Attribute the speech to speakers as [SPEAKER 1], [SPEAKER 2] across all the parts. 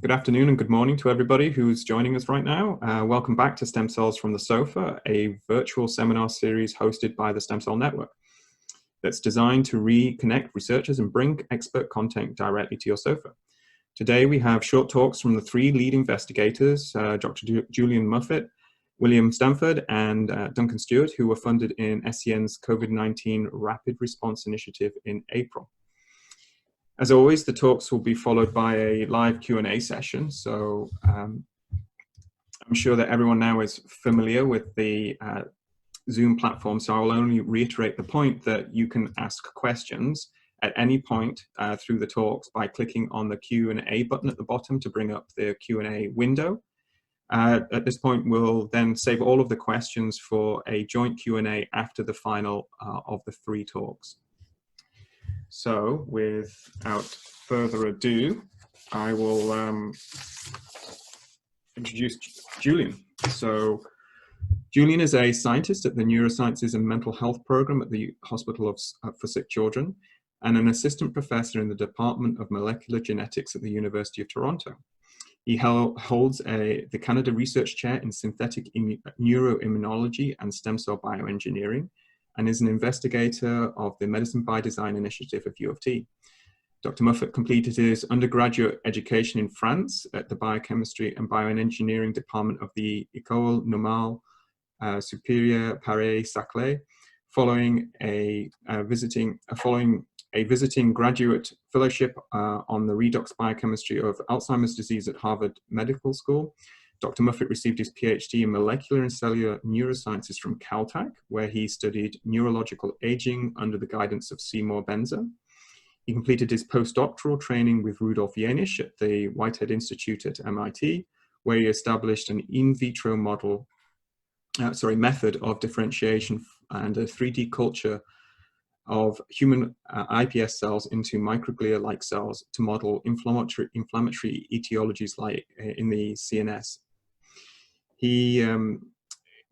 [SPEAKER 1] Good afternoon and good morning to everybody who's joining us right now. Welcome back to Stem Cells from the Sofa, a virtual seminar series hosted by the Stem Cell Network that's designed to reconnect researchers and bring expert content directly to your sofa. Today we have short talks from the three lead investigators, Dr. Julien Muffat, William Stanford, and Duncan Stewart, who were funded in SCN's COVID-19 Rapid Response Initiative in April. As always, the talks will be followed by a live Q&A session. So I'm sure that everyone now is familiar with the Zoom platform. So I will only reiterate the point that you can ask questions at any point through the talks by clicking on the Q&A button at the bottom to bring up the Q&A window. At this point, we'll then save all of the questions for a joint Q&A after the final of the three talks. So, without further ado, I will introduce Julien. So, Julien is a scientist at the Neurosciences and Mental Health Program at the Hospital for Sick Children and an assistant professor in the Department of Molecular Genetics at the University of Toronto. He holds the Canada Research Chair in Synthetic Neuro-Immunology and Stem Cell Bioengineering, and is an investigator of the Medicine by Design initiative of U of T. Dr. Muffat completed his undergraduate education in France at the Biochemistry and Bioengineering Department of the École Normale Supérieure Paris-Saclay, following a visiting graduate fellowship on the redox biochemistry of Alzheimer's disease at Harvard Medical School. Dr. Muffat received his PhD in molecular and cellular neurosciences from Caltech, where he studied neurological aging under the guidance of Seymour Benzer. He completed his postdoctoral training with Rudolf Janisch at the Whitehead Institute at MIT, where he established an in vitro method of differentiation and a 3D culture of human iPS cells into microglia-like cells to model inflammatory etiologies like in the CNS. He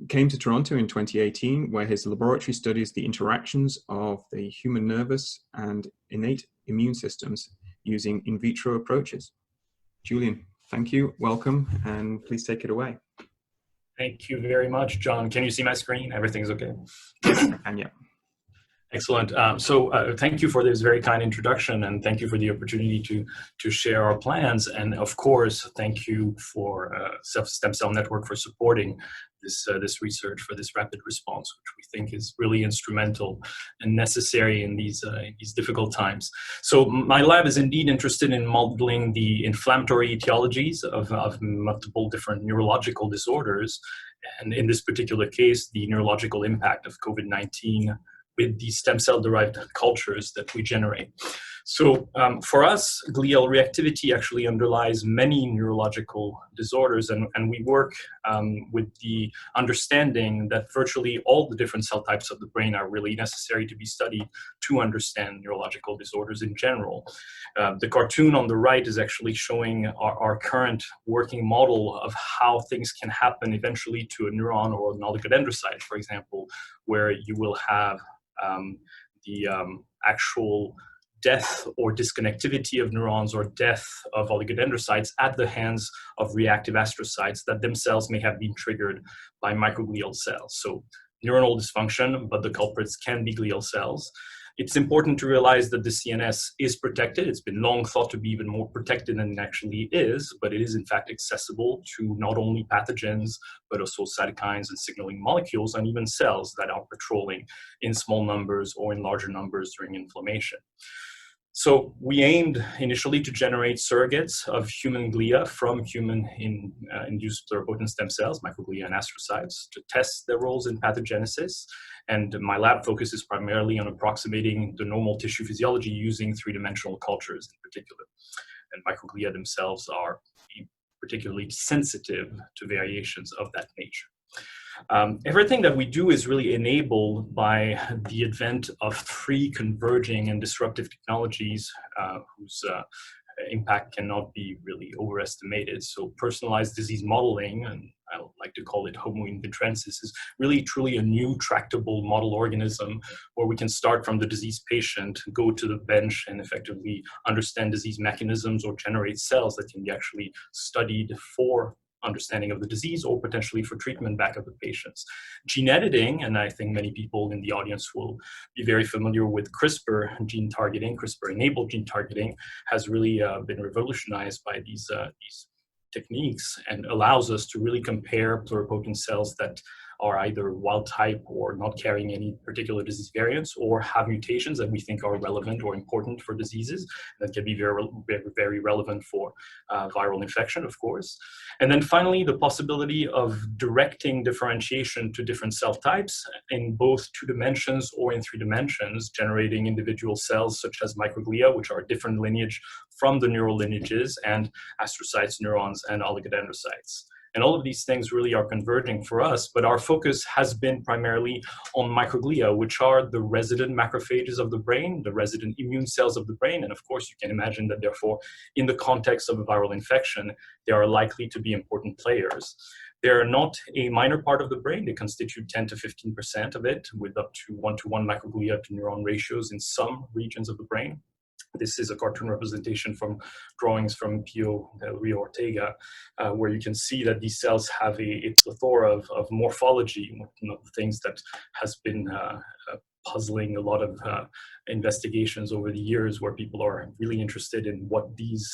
[SPEAKER 1] came to Toronto in 2018, where his laboratory studies the interactions of the human nervous and innate immune systems using in vitro approaches. Julien, thank you, welcome, and please take it away.
[SPEAKER 2] Thank you very much, John. Can you see my screen? Everything's okay?
[SPEAKER 1] And yeah.
[SPEAKER 2] Excellent. Thank you for this very kind introduction, and thank you for the opportunity to share our plans. And of course, thank you for Stem Cell Network for supporting this research for this rapid response, which we think is really instrumental and necessary in these difficult times. So my lab is indeed interested in modeling the inflammatory etiologies of multiple different neurological disorders, and in this particular case, the neurological impact of COVID-19 with the stem cell derived cultures that we generate. So for us, glial reactivity actually underlies many neurological disorders, and we work with the understanding that virtually all the different cell types of the brain are really necessary to be studied to understand neurological disorders in general. The cartoon on the right is actually showing our current working model of how things can happen eventually to a neuron or an oligodendrocyte, for example, where you will have the actual death or disconnectivity of neurons or death of oligodendrocytes at the hands of reactive astrocytes that themselves may have been triggered by microglial cells. So neuronal dysfunction, but the culprits can be glial cells. It's important to realize that the CNS is protected. It's been long thought to be even more protected than it actually is, but it is in fact accessible to not only pathogens, but also cytokines and signaling molecules, and even cells that are patrolling in small numbers or in larger numbers during inflammation. So we aimed initially to generate surrogates of human glia from human induced pluripotent stem cells, microglia and astrocytes, to test their roles in pathogenesis. And my lab focuses primarily on approximating the normal tissue physiology using three-dimensional cultures in particular. And microglia themselves are particularly sensitive to variations of that nature. Everything that we do is really enabled by the advent of three converging and disruptive technologies whose impact cannot be really overestimated. So personalized disease modeling, and I would like to call it Homo invitrensis, is really truly a new tractable model organism where we can start from the diseased patient, go to the bench, and effectively understand disease mechanisms or generate cells that can be actually studied for understanding of the disease or potentially for treatment back of the patients. Gene editing, and I think many people in the audience will be very familiar with CRISPR gene targeting, CRISPR-enabled gene targeting, has really been revolutionized by these techniques and allows us to really compare pluripotent cells that are either wild type or not carrying any particular disease variants or have mutations that we think are relevant or important for diseases that can be very, very relevant for viral infection, of course. And then finally, the possibility of directing differentiation to different cell types in both 2 dimensions or in 3 dimensions, generating individual cells such as microglia, which are a different lineage from the neural lineages, and astrocytes, neurons, and oligodendrocytes. And all of these things really are converging for us, but our focus has been primarily on microglia, which are the resident macrophages of the brain, the resident immune cells of the brain. And of course, you can imagine that therefore, in the context of a viral infection, they are likely to be important players. They're not a minor part of the brain. They constitute 10 to 15% of it, with up to 1-to-1 microglia to neuron ratios in some regions of the brain. This is a cartoon representation from drawings from Pio del Rio Ortega, where you can see that these cells have a plethora of morphology, one of the things that has been puzzling a lot of investigations over the years, where people are really interested in what these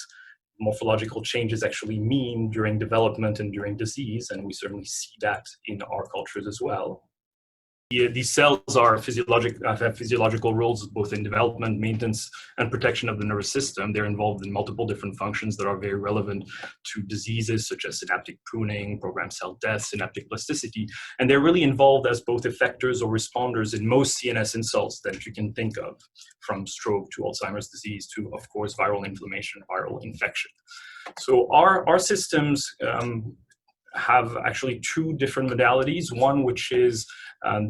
[SPEAKER 2] morphological changes actually mean during development and during disease, and we certainly see that in our cultures as well. These cells are have physiological roles both in development, maintenance, and protection of the nervous system. They're involved in multiple different functions that are very relevant to diseases such as synaptic pruning, programmed cell death, synaptic plasticity, and they're really involved as both effectors or responders in most CNS insults that you can think of, from stroke to Alzheimer's disease to, of course, viral inflammation, viral infection. So our systems have actually 2 different modalities. One, which is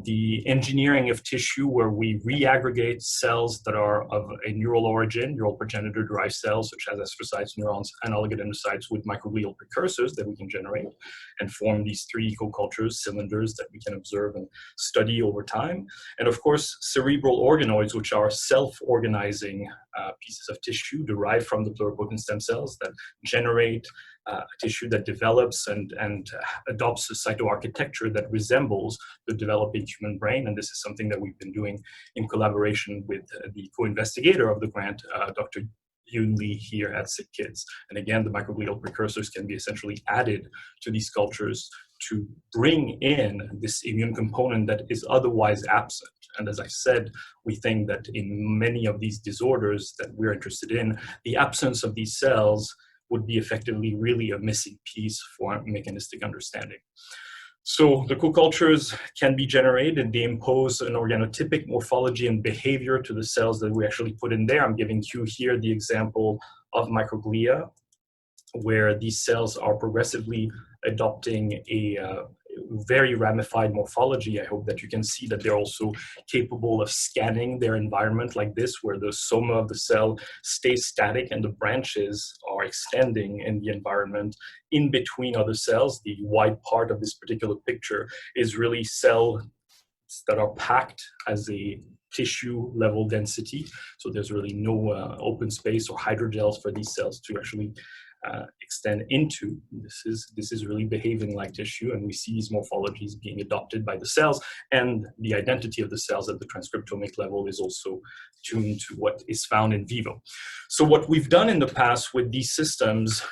[SPEAKER 2] the engineering of tissue, where we reaggregate cells that are of a neural origin, neural progenitor-derived cells, such as astrocytes, neurons, and oligodendrocytes with microglial precursors that we can generate and form these 3 co-cultures, cylinders that we can observe and study over time. And of course, cerebral organoids, which are self-organizing pieces of tissue derived from the pluripotent stem cells that generate a tissue that develops and adopts a cytoarchitecture that resembles the developing human brain. And this is something that we've been doing in collaboration with the co-investigator of the grant, Dr. Julien here at Sick Kids. And again, the microglial precursors can be essentially added to these cultures to bring in this immune component that is otherwise absent. And as I said, we think that in many of these disorders that we're interested in, the absence of these cells would be effectively really a missing piece for mechanistic understanding. So the co-cultures can be generated, and they impose an organotypic morphology and behavior to the cells that we actually put in there. I'm giving you here the example of microglia, where these cells are progressively adopting a very ramified morphology. I hope that you can see that they're also capable of scanning their environment like this, where the soma of the cell stays static and the branches are extending in the environment in between other cells. The white part of this particular picture is really cells that are packed as a tissue level density. So there's really no open space or hydrogels for these cells to actually extend into. This is really behaving like tissue, and we see these morphologies being adopted by the cells, and the identity of the cells at the transcriptomic level is also tuned to what is found in vivo. So what we've done in the past with these systems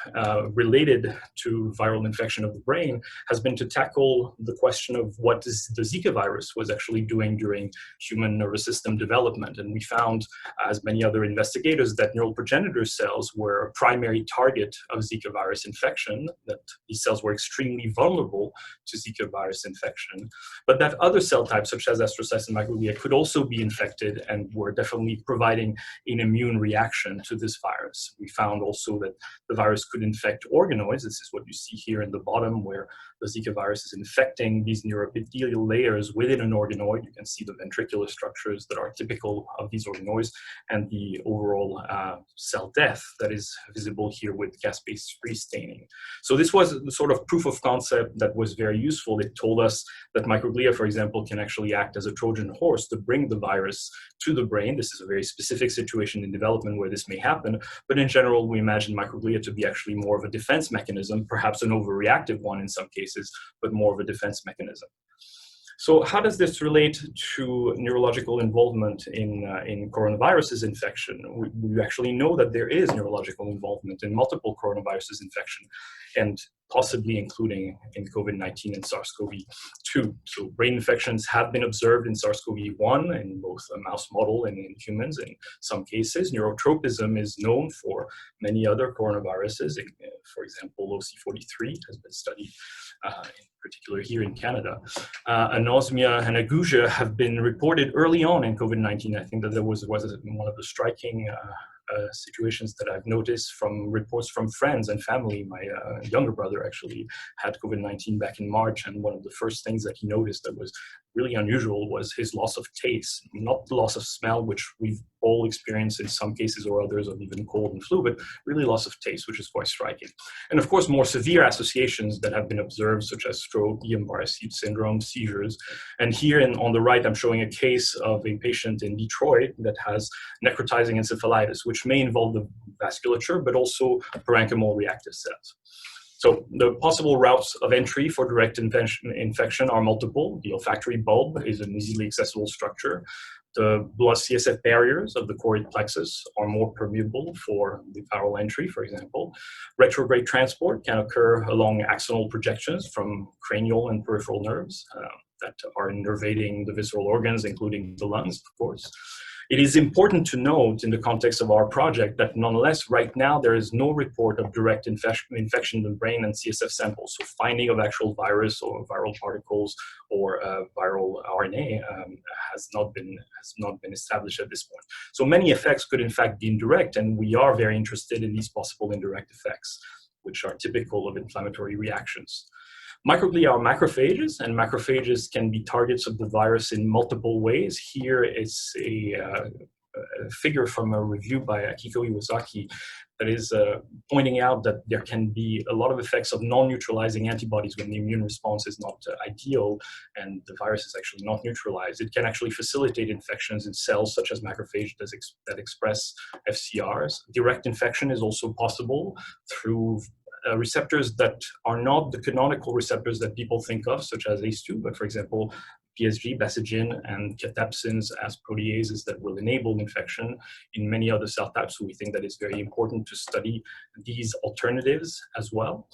[SPEAKER 2] related to viral infection of the brain has been to tackle the question of what the Zika virus was actually doing during human nervous system development. And we found, as many other investigators, that neural progenitor cells were a primary target of Zika virus infection, that these cells were extremely vulnerable to Zika virus infection, but that other cell types, such as astrocytes and microglia, could also be infected and were definitely providing an immune reaction to this virus. We found also that the virus could infect organoids. This is what you see here in the bottom, where the Zika virus is infecting these neuroepithelial layers within an organoid. You can see the ventricular structures that are typical of these organoids and the overall cell death that is visible here with gas-based free staining. So this was the sort of proof of concept that was very useful. It told us that microglia, for example, can actually act as a Trojan horse to bring the virus to the brain. This is a very specific situation in development where this may happen, but in general, we imagine microglia to be actually more of a defense mechanism, perhaps an overreactive one in some cases, but more of a defense mechanism. So how does this relate to neurological involvement in coronaviruses infection? We actually know that there is neurological involvement in multiple coronaviruses infection, and possibly including in COVID-19 and SARS-CoV-2. So brain infections have been observed in SARS-CoV-1 in both a mouse model and in humans in some cases. Neurotropism is known for many other coronaviruses. For example, OC43 has been studied in particular here in Canada. Anosmia and ageusia have been reported early on in COVID-19. I think that there was one of the striking situations that I've noticed from reports from friends and family. My younger brother actually had COVID-19 back in March, and one of the first things that he noticed that was really unusual was his loss of taste, not the loss of smell, which we've all experienced in some cases or others of even cold and flu, but really loss of taste, which is quite striking. And of course, more severe associations that have been observed, such as stroke, Guillain-Barré syndrome, seizures. And here on the right, I'm showing a case of a patient in Detroit that has necrotizing encephalitis, which may involve the vasculature, but also parenchymal reactive cells. So the possible routes of entry for direct infection are multiple. The olfactory bulb is an easily accessible structure. The blood CSF barriers of the choroid plexus are more permeable for the viral entry, for example. Retrograde transport can occur along axonal projections from cranial and peripheral nerves that are innervating the visceral organs, including the lungs, of course. It is important to note in the context of our project that nonetheless, right now, there is no report of direct infection in the brain and CSF samples. So finding of actual virus or viral particles or viral RNA has not been established at this point. So many effects could in fact be indirect, and we are very interested in these possible indirect effects, which are typical of inflammatory reactions. Microglia are macrophages, and macrophages can be targets of the virus in multiple ways. Here is a figure from a review by Akiko Iwasaki that is pointing out that there can be a lot of effects of non-neutralizing antibodies when the immune response is not ideal and the virus is actually not neutralized. It can actually facilitate infections in cells such as macrophages that express FCRs. Direct infection is also possible through receptors that are not the canonical receptors that people think of, such as ACE2, but for example, PSG, basagin, and cathepsins as proteases that will enable infection in many other cell types. So we think that it's very important to study these alternatives as well.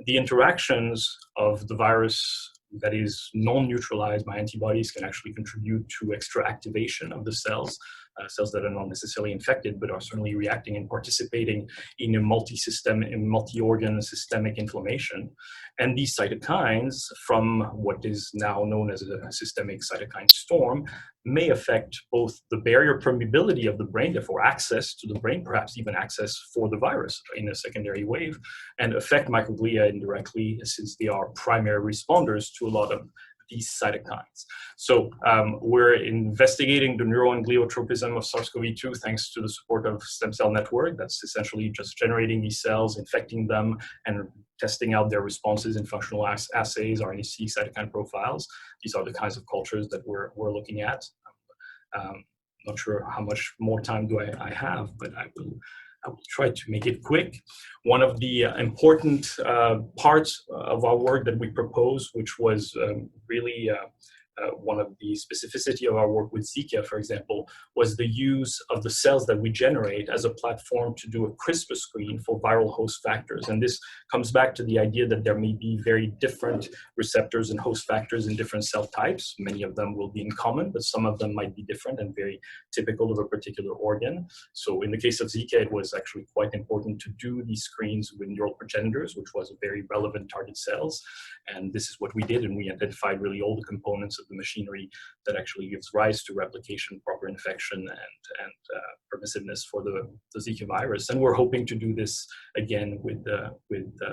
[SPEAKER 2] The interactions of the virus that is non-neutralized by antibodies can actually contribute to extra activation of the cells, cells that are not necessarily infected, but are certainly reacting and participating in a multi-organ systemic inflammation. And these cytokines, from what is now known as a systemic cytokine storm, may affect both the barrier permeability of the brain, therefore access to the brain, perhaps even access for the virus in a secondary wave, and affect microglia indirectly, since they are primary responders to a lot of these cytokines. So we're investigating the neuro and gliotropism of SARS-CoV-2 thanks to the support of stem cell network. That's essentially just generating these cells, infecting them, and testing out their responses in functional assays, RNA-seq cytokine profiles. These are the kinds of cultures that we're looking at. Not sure how much more time do I have, but I will try to make it quick. One of the important parts of our work that we proposed, which was really one of the specificity of our work with Zika, for example, was the use of the cells that we generate as a platform to do a CRISPR screen for viral host factors. And this comes back to the idea that there may be very different receptors and host factors in different cell types. Many of them will be in common, but some of them might be different and very typical of a particular organ. So in the case of Zika, it was actually quite important to do these screens with neural progenitors, which was a very relevant target cells. And this is what we did, and we identified really all the components of the machinery that actually gives rise to replication, proper infection, and permissiveness for the Zika virus. And we're hoping to do this again with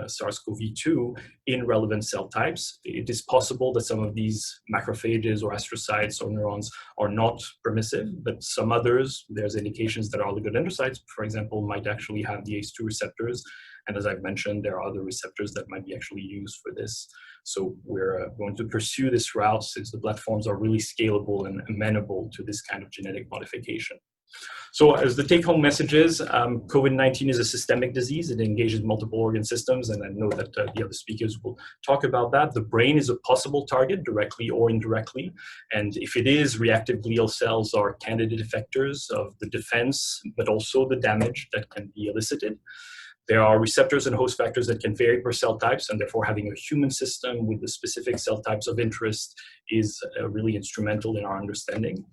[SPEAKER 2] SARS-CoV-2 in relevant cell types. It is possible that some of these macrophages or astrocytes or neurons are not permissive, but some others, there's indications that oligodendrocytes, for example, might actually have the ACE2 receptors. And as I've mentioned, there are other receptors that might be actually used for this. So we're going to pursue this route since the platforms are really scalable and amenable to this kind of genetic modification. So as the take-home message is, COVID-19 is a systemic disease. It engages multiple organ systems, and I know that the other speakers will talk about that. The brain is a possible target, directly or indirectly. And if it is, reactive glial cells are candidate effectors of the defense, but also the damage that can be elicited. There are receptors and host factors that can vary per cell types, and therefore having a human system with the specific cell types of interest is really instrumental in our understanding.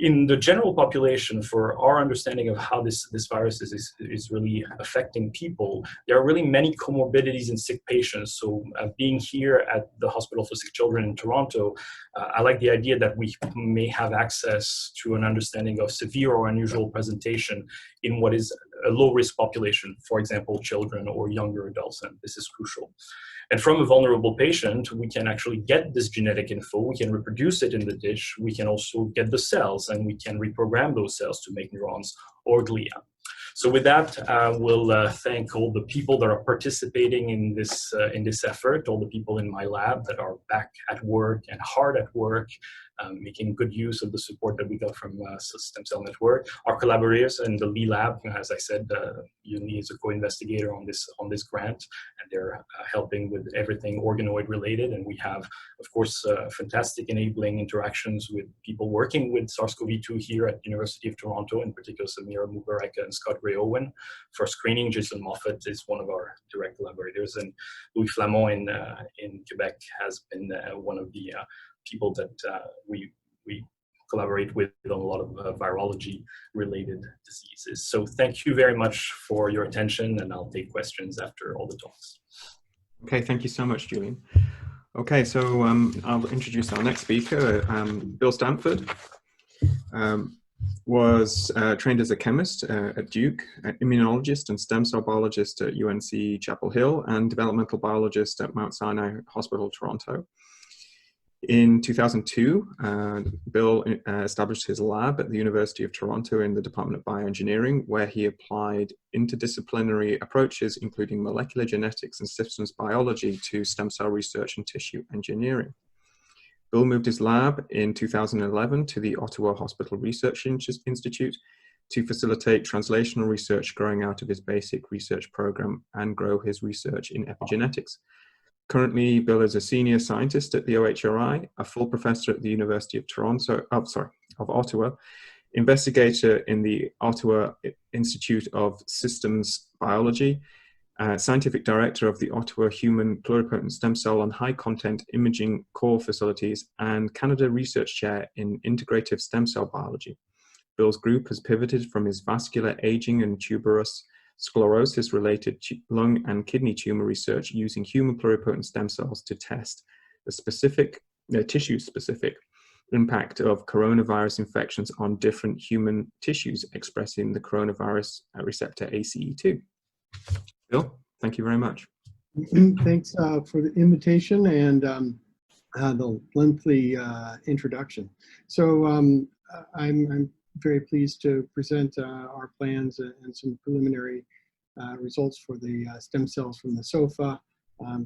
[SPEAKER 2] In the general population, for our understanding of how this virus is really affecting people, there are really many comorbidities in sick patients. So being here at the Hospital for Sick Children in Toronto, I like the idea that we may have access to an understanding of severe or unusual presentation in what is a low-risk population, for example, children or younger adults, and this is crucial. And from a vulnerable patient, we can actually get this genetic info, we can reproduce it in the dish, we can also get the cells, and we can reprogram those cells to make neurons or glia. So with that, we'll thank all the people that are participating in this effort, all the people in my lab that are back at work and hard at work, making good use of the support that we got from Stem Cell Network. Our collaborators in the Lee Lab, as I said, Julien is a co-investigator on this grant, and they're helping with everything organoid related. And we have, of course, fantastic enabling interactions with people working with SARS-CoV-2 here at the University of Toronto, in particular Samira Mubareka and Scott Gray-Owen. For screening, Jason Muffat is one of our direct collaborators, and Louis Flamand in Quebec has been one of the people that we collaborate with on a lot of virology-related diseases. So thank you very much for your attention, and I'll take questions after all the talks.
[SPEAKER 1] Okay, thank you so much, Julien. Okay, so I'll introduce our next speaker, Bill Stanford. Was trained as a chemist at Duke, an immunologist and stem cell biologist at UNC Chapel Hill, and developmental biologist at Mount Sinai Hospital, Toronto. In 2002, Bill established his lab at the University of Toronto in the Department of Bioengineering, where he applied interdisciplinary approaches, including molecular genetics and systems biology, to stem cell research and tissue engineering. Bill moved his lab in 2011 to the Ottawa Hospital Research Institute to facilitate translational research growing out of his basic research program and grow his research in epigenetics. Currently, Bill is a senior scientist at the OHRI, a full professor at the University of Ottawa, investigator in the Ottawa Institute of Systems Biology, scientific director of the Ottawa Human Pluripotent Stem Cell and High Content Imaging Core Facilities, and Canada Research Chair in Integrative Stem Cell Biology. Bill's group has pivoted from his vascular aging and tuberous sclerosis-related lung and kidney tumor research using human pluripotent stem cells to test the tissue-specific impact of coronavirus infections on different human tissues expressing the coronavirus receptor ACE2. Bill, thank you very much.
[SPEAKER 3] Thanks for the invitation and the lengthy introduction. So I'm very pleased to present our plans and some preliminary results for the stem cells from the SOFA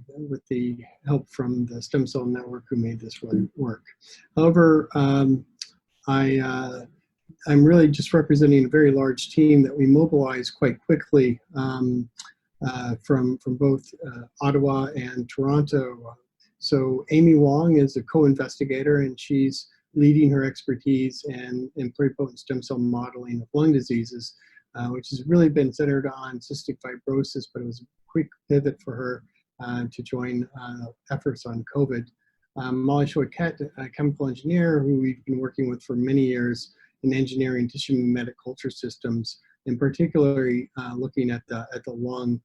[SPEAKER 3] with the help from the Stem Cell Network who made this work. However, I'm really just representing a very large team that we mobilized quite quickly from both Ottawa and Toronto. So Amy Wong is a co-investigator, and she's leading her expertise in pluripotent stem cell modeling of lung diseases, which has really been centered on cystic fibrosis, but it was a quick pivot for her to join efforts on COVID. Molly Choquette, a chemical engineer who we've been working with for many years in engineering tissue mimetic culture systems, in particularly looking at the lung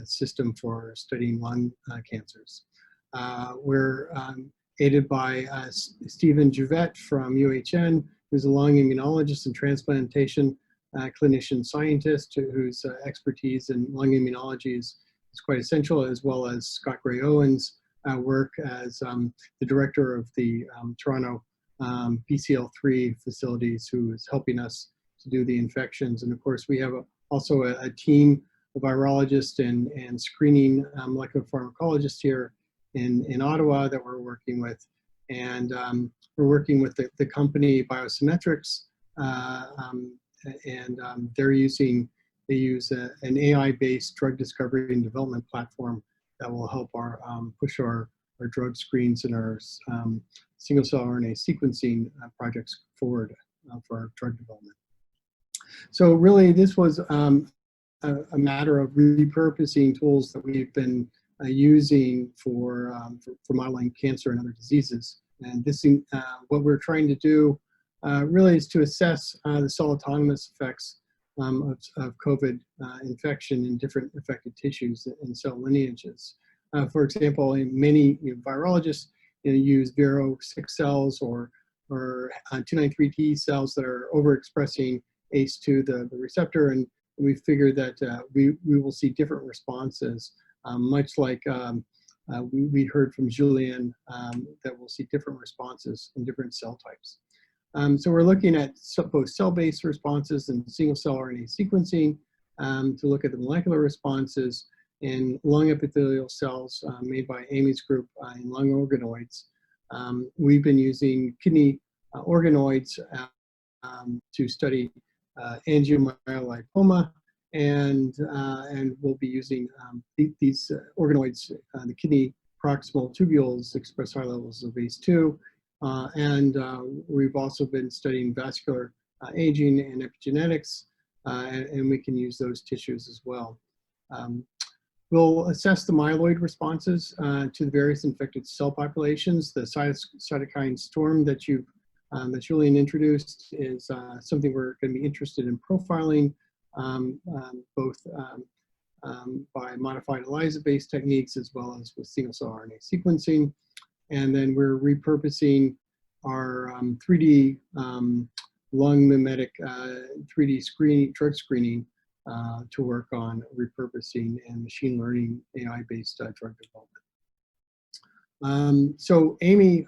[SPEAKER 3] system for studying lung cancers. We're aided by Stephen Juvette from UHN, who's a lung immunologist and transplantation clinician scientist whose expertise in lung immunology is quite essential, as well as Scott Gray-Owen's work as the director of the Toronto BCL3 facilities, who is helping us to do the infections. And of course, we have also a team virologist and screening molecular pharmacologist here in Ottawa that we're working with. And we're working with the company Biosymmetrics, they use an AI-based drug discovery and development platform that will help push our drug screens and our single-cell RNA sequencing projects forward for our drug development. So really, this was a matter of repurposing tools that we've been using for modeling cancer and other diseases. And this, what we're trying to do really is to assess the cell autonomous effects of COVID infection in different affected tissues and cell lineages. For example, in many virologists use Vero6 cells or 293T cells that are overexpressing ACE2, the receptor, and we figured that we will see different responses, much like we heard from Julien, that we'll see different responses in different cell types. So we're looking at both cell-based responses and single-cell RNA sequencing to look at the molecular responses in lung epithelial cells made by Amy's group in lung organoids. We've been using kidney organoids to study angiomyolipoma, and we'll be using these organoids. The kidney proximal tubules express high levels of ACE2, and we've also been studying vascular aging and epigenetics, and we can use those tissues as well. We'll assess the myeloid responses to the various infected cell populations. The cytokine storm that Julien introduced is something we're going to be interested in profiling, both by modified ELISA-based techniques as well as with single-cell RNA sequencing. And then we're repurposing our 3D lung mimetic 3D drug screening to work on repurposing and machine learning AI-based drug development. So Amy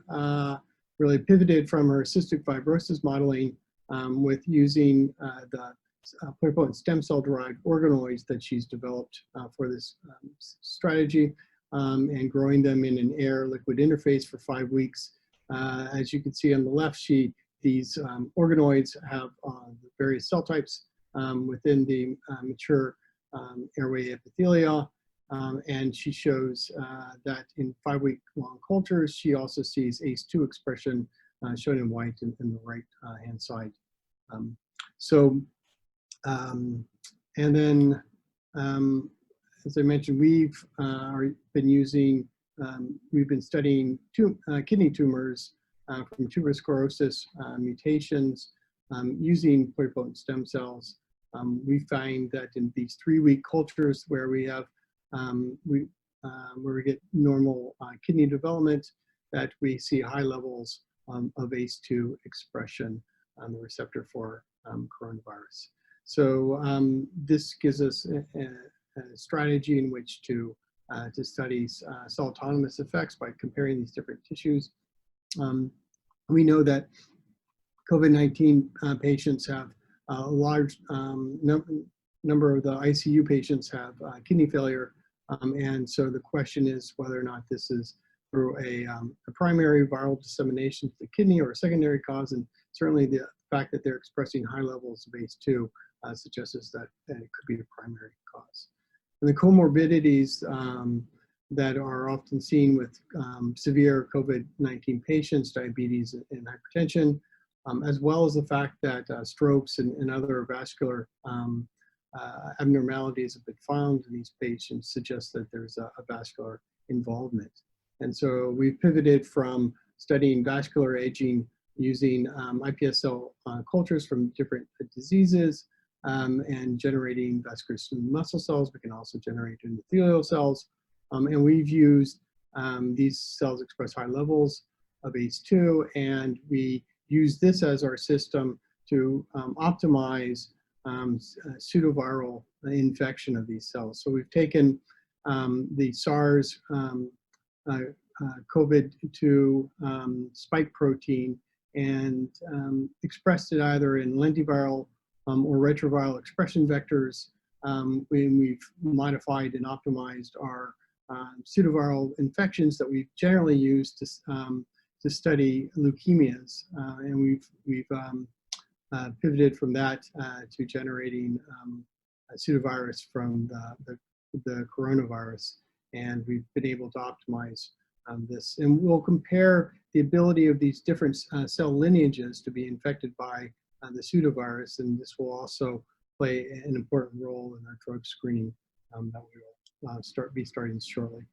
[SPEAKER 3] really pivoted from her cystic fibrosis modeling with using the pluripotent stem cell derived organoids that she's developed for this strategy, and growing them in an air-liquid interface for 5 weeks. As you can see on the left sheet, these organoids have various cell types within the mature airway epithelial, and she shows that in 5-week-long cultures, she also sees ACE2 expression shown in white in the right hand side. And then, as I mentioned, we've been studying kidney tumors from tuberous sclerosis mutations using pluripotent stem cells. We find that in these 3-week cultures where we have where we get normal kidney development, that we see high levels of ACE2 expression on the receptor for coronavirus. So this gives us a strategy in which to study cell autonomous effects by comparing these different tissues. We know that COVID-19 patients have a large number of the ICU patients have kidney failure, and so the question is whether or not this is through a primary viral dissemination to the kidney or a secondary cause, and certainly the fact that they're expressing high levels of ACE2 suggests that it could be the primary cause. And the comorbidities that are often seen with severe COVID-19 patients, diabetes and hypertension, as well as the fact that strokes and other vascular abnormalities have been found in these patients suggests that there's a vascular involvement. And so we've pivoted from studying vascular aging using iPS cell cultures from different diseases and generating vascular smooth muscle cells. We can also generate endothelial cells. And we've used these cells express high levels of ACE2, and we use this as our system to optimize pseudoviral infection of these cells. So we've taken the SARS COVID-2 spike protein and expressed it either in lentiviral or retroviral expression vectors we've modified and optimized our pseudoviral infections that we generally use to study leukemias, and we've pivoted from that to generating a pseudovirus from the coronavirus, and we've been able to optimize this. And we'll compare the ability of these different cell lineages to be infected by the pseudovirus, and this will also play an important role in our drug screening that we will be starting shortly.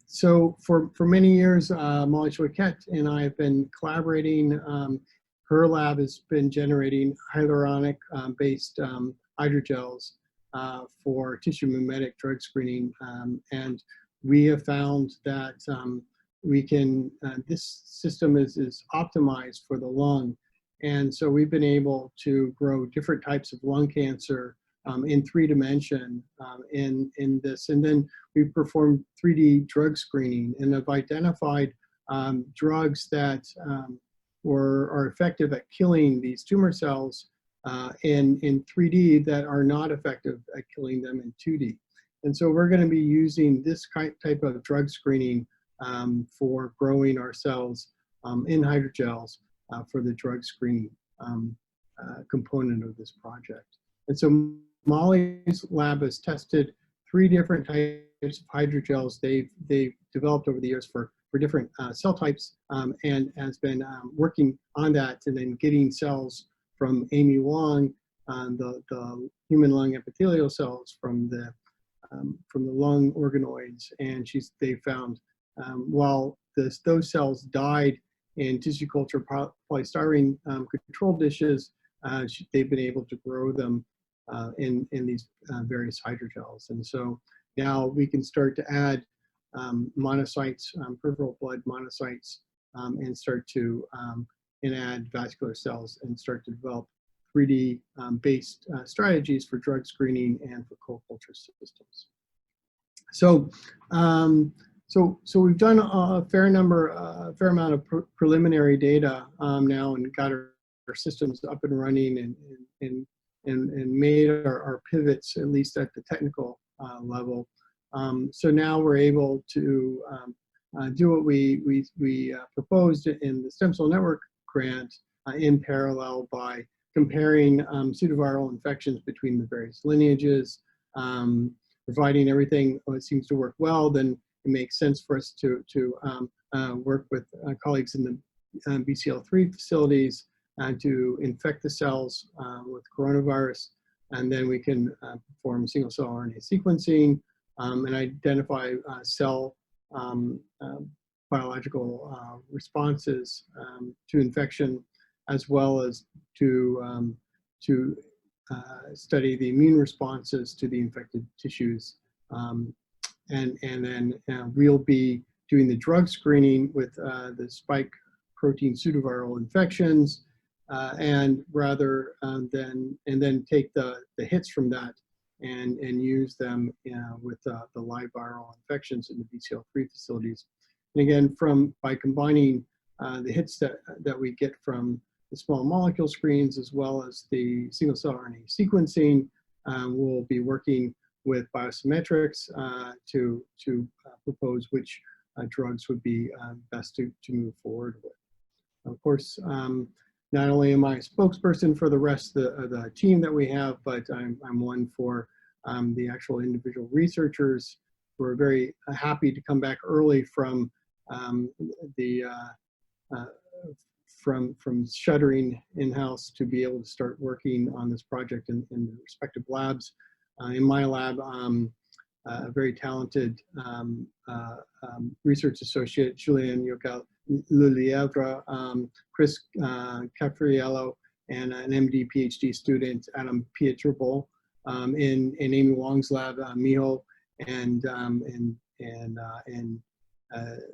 [SPEAKER 3] So for many years, Molly Choquette and I have been collaborating. Her lab has been generating hyaluronic based hydrogels for tissue mimetic drug screening, and we have found that this system is optimized for the lung. And so we've been able to grow different types of lung cancer in 3D in this. And then we've performed 3D drug screening and have identified drugs that are effective at killing these tumor cells in 3D that are not effective at killing them in 2D. And so we're going to be using this type of drug screening for growing our cells in hydrogels for the drug screening component of this project. And so Molly's lab has tested 3 different types of hydrogels they've developed over the years for different cell types, and has been working on that and then getting cells from Amy Wong, the human lung epithelial cells from the lung organoids, and they found while those cells died in tissue culture polystyrene control dishes, they've been able to grow them in these various hydrogels. And so now we can start to add monocytes, peripheral blood monocytes, and start to add vascular cells and start to develop 3D based strategies for drug screening and for co-culture systems. So, so we've done a fair amount of preliminary data now, and got our systems up and running, and made our pivots, at least at the technical level. So now we're able to do what we proposed in the Stem Cell Network grant in parallel by comparing pseudoviral infections between the various lineages, providing everything seems to work well. Then it makes sense for us to work with colleagues in the BCL3 facilities to infect the cells with coronavirus, and then we can perform single cell RNA sequencing and identify cell biological responses to infection, as well as to study the immune responses to the infected tissues. And then we'll be doing the drug screening with the spike protein pseudoviral infections, and rather then take the hits from that and use them with the live viral infections in the BCL3 facilities. And again, by combining the hits that we get from the small molecule screens as well as the single cell RNA sequencing, we'll be working with Biosimmetrics to propose which drugs would be best to move forward with. Of course, not only am I a spokesperson for the rest of the team that we have, but I'm one for the actual individual researchers who are very happy to come back early from from shuttering in-house to be able to start working on this project in the respective labs. In my lab, a very talented research associate, Julien Lelievre, Chris Capriello, and an MD PhD student, Adam Pietrobol, in Amy Wong's lab, Miho, and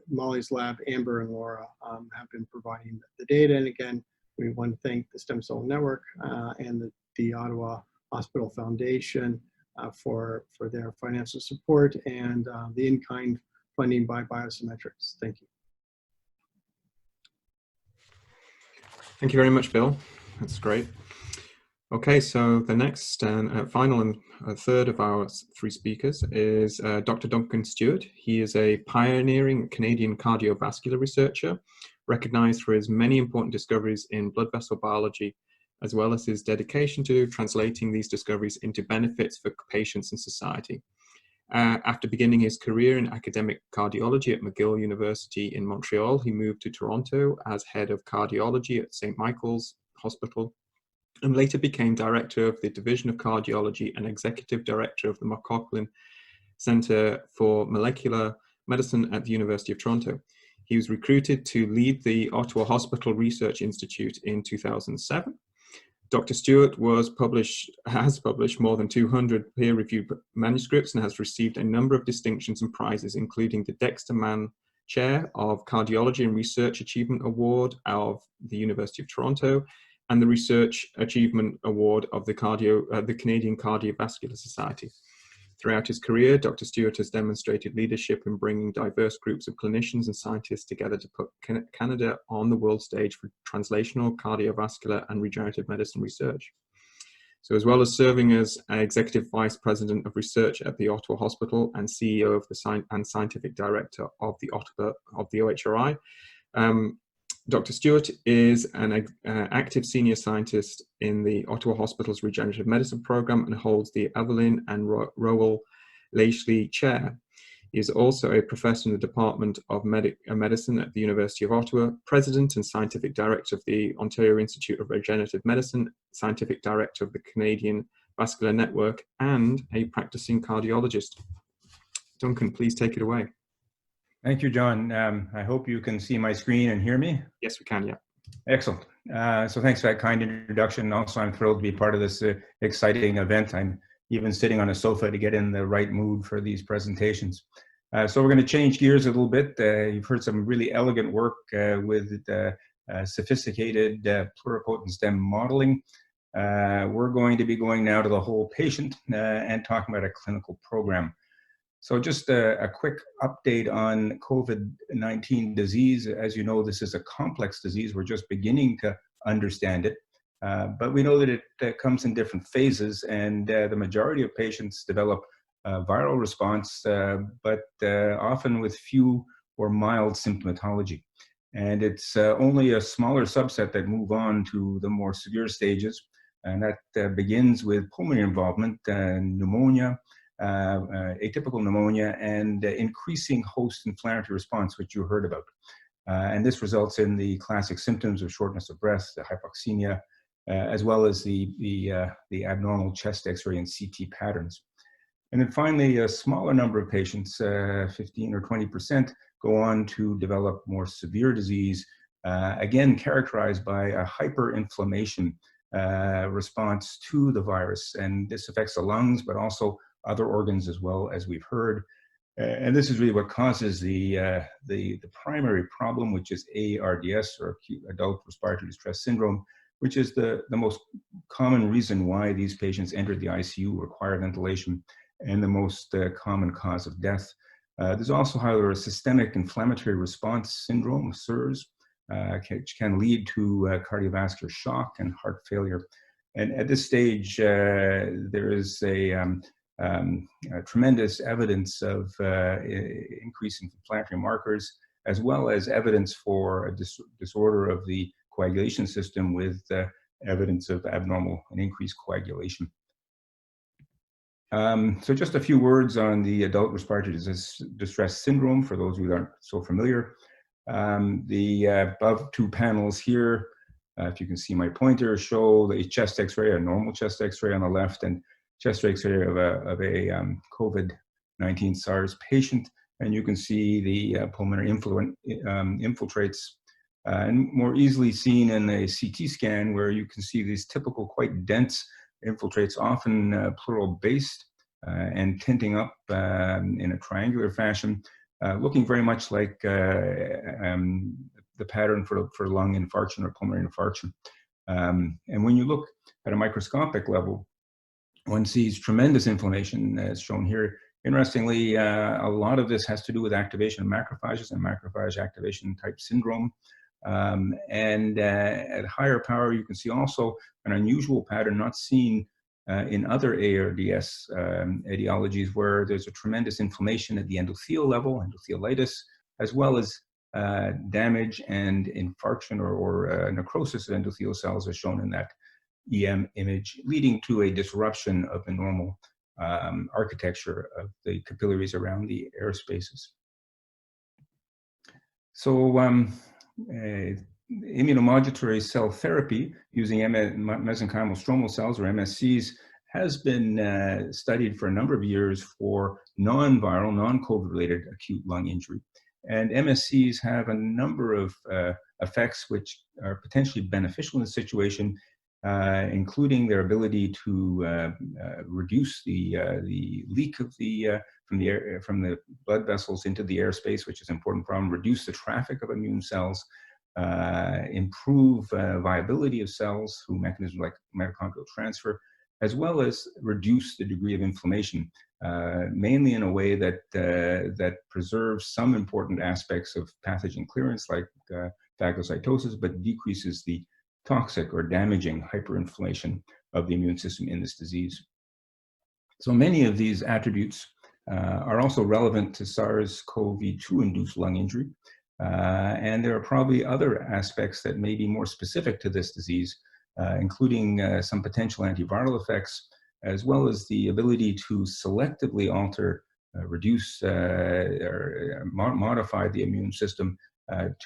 [SPEAKER 3] Molly's lab, Amber and Laura, have been providing the data. And again, we want to thank the Stem Cell Network and the Ottawa Hospital Foundation for their financial support and the in-kind funding by Biosimmetrics. Thank you.
[SPEAKER 1] Thank you very much, Bill. That's great. Okay, so the next and final and third of our three speakers is Dr. Duncan Stewart. He is a pioneering Canadian cardiovascular researcher, recognized for his many important discoveries in blood vessel biology, as well as his dedication to translating these discoveries into benefits for patients and society. After beginning his career in academic cardiology at McGill University in Montreal, he moved to Toronto as head of cardiology at St. Michael's Hospital, and later became director of the Division of Cardiology and executive director of the McLaughlin Centre for Molecular Medicine at the University of Toronto. He was recruited to lead the Ottawa Hospital Research Institute in 2007. Dr. Stewart has published more than 200 peer-reviewed manuscripts and has received a number of distinctions and prizes, including the Dexter Mann Chair of Cardiology and Research Achievement Award of the University of Toronto, and the Research Achievement Award of the Canadian Cardiovascular Society. Throughout his career, Dr. Stewart has demonstrated leadership in bringing diverse groups of clinicians and scientists together to put Canada on the world stage for translational, cardiovascular, and regenerative medicine research. So, as well as serving as Executive Vice President of Research at the Ottawa Hospital and CEO of and Scientific Director of the OHRI, Dr. Stewart is an active senior scientist in the Ottawa Hospital's Regenerative Medicine Program and holds the Evelyn and Roel Leichley Chair. He is also a professor in the Department of Medicine at the University of Ottawa, President and Scientific Director of the Ontario Institute of Regenerative Medicine, Scientific Director of the Canadian Vascular Network, and a practicing cardiologist. Duncan, please take it away.
[SPEAKER 4] Thank you, John. I hope you can see my screen and hear me.
[SPEAKER 1] Yes, we can, yeah.
[SPEAKER 4] Excellent. So thanks for that kind introduction. Also, I'm thrilled to be part of this exciting event. I'm even sitting on a sofa to get in the right mood for these presentations. So we're going to change gears a little bit. You've heard some really elegant work with sophisticated pluripotent stem modeling. We're going to be going now to the whole patient and talking about a clinical program. So just a quick update on COVID-19 disease. As you know, this is a complex disease. We're just beginning to understand it, but we know that it comes in different phases, and the majority of patients develop a viral response, but often with few or mild symptomatology. And it's only a smaller subset that move on to the more severe stages, and that begins with pulmonary involvement, pneumonia, atypical pneumonia, and increasing host inflammatory response, which you heard about. And this results in the classic symptoms of shortness of breath, the hypoxemia, as well as the abnormal chest X-ray and CT patterns. And then finally, a smaller number of patients, 15 or 20%, go on to develop more severe disease, again characterized by a hyperinflammation response to the virus. And this affects the lungs, but also other organs as well, as we've heard. And this is really what causes the primary problem, which is ARDS, or acute adult respiratory distress syndrome, which is the most common reason why these patients enter the ICU, require ventilation, and the most common cause of death. There's also, however, a systemic inflammatory response syndrome, SIRS, which can lead to cardiovascular shock and heart failure. And at this stage, there is tremendous evidence of increase in inflammatory markers, as well as evidence for a disorder of the coagulation system with evidence of abnormal and increased coagulation. So just a few words on the adult respiratory distress syndrome for those who aren't so familiar. The above two panels here, if you can see my pointer, show the chest X-ray, a normal chest X-ray on the left, and chest X-ray of a COVID-19 SARS patient, and you can see the pulmonary infiltrates, and more easily seen in a CT scan, where you can see these typical quite dense infiltrates, often pleural-based and tinting up in a triangular fashion, looking very much like the pattern for lung infarction or pulmonary infarction. And when you look at a microscopic level, one sees tremendous inflammation, as shown here. Interestingly, a lot of this has to do with activation of macrophages and macrophage activation type syndrome. At higher power, you can see also an unusual pattern not seen in other ARDS etiologies, where there's a tremendous inflammation at the endothelial level, endothelitis, as well as damage and infarction or necrosis of endothelial cells, as shown in that EM image, leading to a disruption of the normal architecture of the capillaries around the air spaces. So immunomodulatory cell therapy using mesenchymal stromal cells, or MSCs, has been studied for a number of years for non-viral, non-COVID related acute lung injury. And MSCs have a number of effects which are potentially beneficial in the situation, including their ability to reduce the leak of from the blood vessels into the airspace, which is important for them, reduce the traffic of immune cells, improve viability of cells through mechanisms like mitochondrial transfer, as well as reduce the degree of inflammation, mainly in a way that that preserves some important aspects of pathogen clearance, like phagocytosis, but decreases the toxic or damaging hyperinflation of the immune system in this disease. So many of these attributes are also relevant to SARS-CoV-2 induced lung injury. And there are probably other aspects that may be more specific to this disease, including some potential antiviral effects, as well as the ability to selectively alter, reduce, or modify the immune system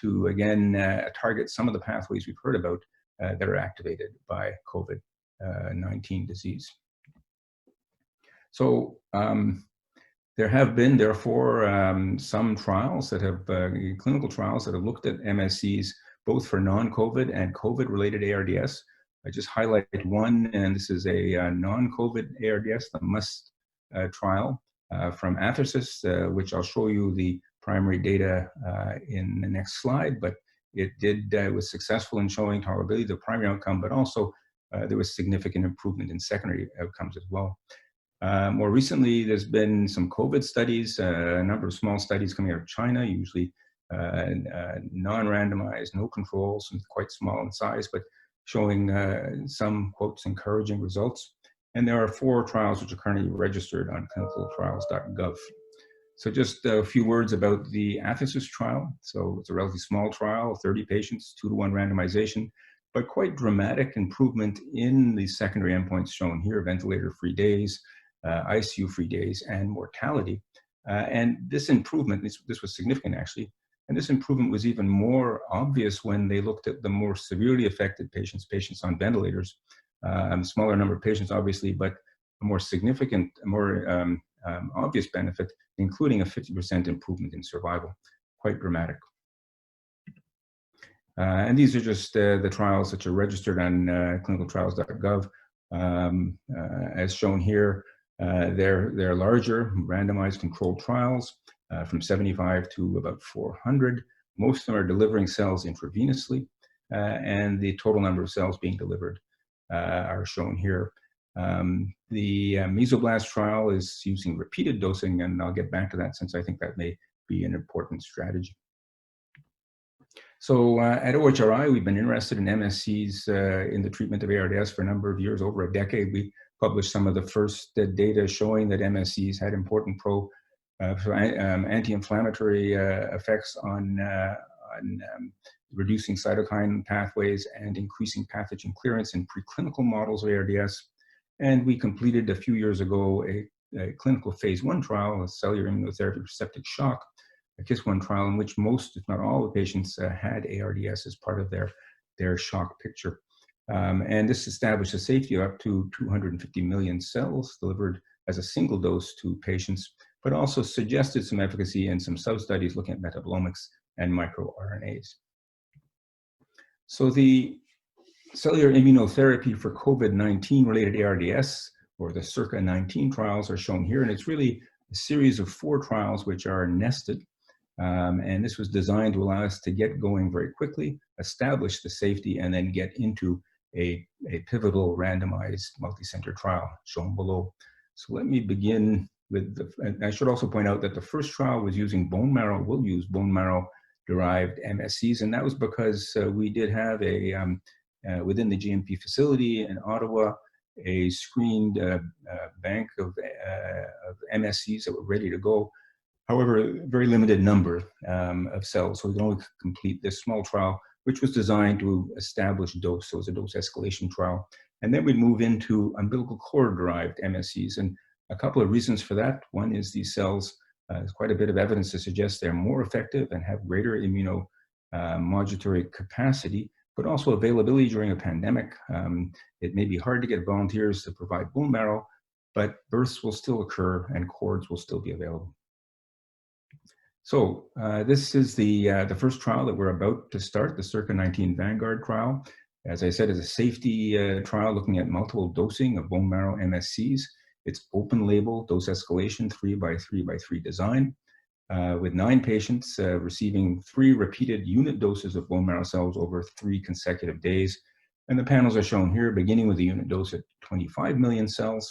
[SPEAKER 4] to, again, target some of the pathways we've heard about that are activated by COVID-19 disease. So there have been, therefore, some trials that have, clinical trials that have looked at MSCs, both for non-COVID and COVID-related ARDS. I just highlight one, and this is a non-COVID ARDS, the MUST trial from Athersys, which I'll show you the primary data in the next slide, but it was successful in showing tolerability, the primary outcome, but also there was significant improvement in secondary outcomes as well. More recently, there's been some COVID studies, a number of small studies coming out of China, usually non-randomized, no controls, and quite small in size, but showing some, quotes, encouraging results. And there are 4 trials which are currently registered on clinicaltrials.gov. So just a few words about the Athersys trial. So it's a relatively small trial, 30 patients, 2-to-1 randomization, but quite dramatic improvement in the secondary endpoints shown here: ventilator-free days, ICU-free days, and mortality. And this improvement, this was significant actually, and this improvement was even more obvious when they looked at the more severely affected patients, patients on ventilators. A smaller number of patients, obviously, but a more significant, more obvious benefit, including a 50% improvement in survival. Quite dramatic. And these are just the trials that are registered on clinicaltrials.gov. As shown here, they're larger, randomized controlled trials from 75 to about 400. Most of them are delivering cells intravenously, and the total number of cells being delivered are shown here. The mesoblast trial is using repeated dosing, and I'll get back to that since I think that may be an important strategy. So at OHRI, we've been interested in MSCs in the treatment of ARDS for a number of years, over a decade. We published some of the first data showing that MSCs had important anti-inflammatory effects on reducing cytokine pathways and increasing pathogen clearance in preclinical models of ARDS. And we completed a few years ago a clinical phase 1 trial, a cellular immunotherapy for septic shock, a KISS-1 trial, in which most, if not all, the patients had ARDS as part of their shock picture. And this established a safety of up to 250 million cells delivered as a single dose to patients, but also suggested some efficacy in some sub-studies looking at metabolomics and microRNAs. So the cellular immunotherapy for COVID-19 related ARDS, or the CIRCA-19 trials, are shown here, and it's really a series of 4 trials which are nested. And this was designed to allow us to get going very quickly, establish the safety, and then get into a pivotal randomized multi-center trial shown below. So let me begin with and I should also point out that the first trial was using bone marrow, will use bone marrow derived MSCs, and that was because we did have a within the GMP facility in Ottawa a screened bank of MSCs that were ready to go. However, a very limited number of cells, so we can only complete this small trial, which was designed to establish dose. So it was a dose escalation trial, and then we move into umbilical cord derived MSCs, and a couple of reasons for that. One is these cells. There's quite a bit of evidence to suggest they're more effective and have greater immunomodulatory capacity, but also availability during a pandemic. It may be hard to get volunteers to provide bone marrow, but births will still occur and cords will still be available. So this is the first trial that we're about to start, the CIRCA-19 Vanguard trial. As I said, it's a safety trial looking at multiple dosing of bone marrow MSCs. It's open label dose escalation, 3x3x3 design, with 9 patients receiving 3 repeated unit doses of bone marrow cells over 3 consecutive days. And the panels are shown here, beginning with a unit dose at 25 million cells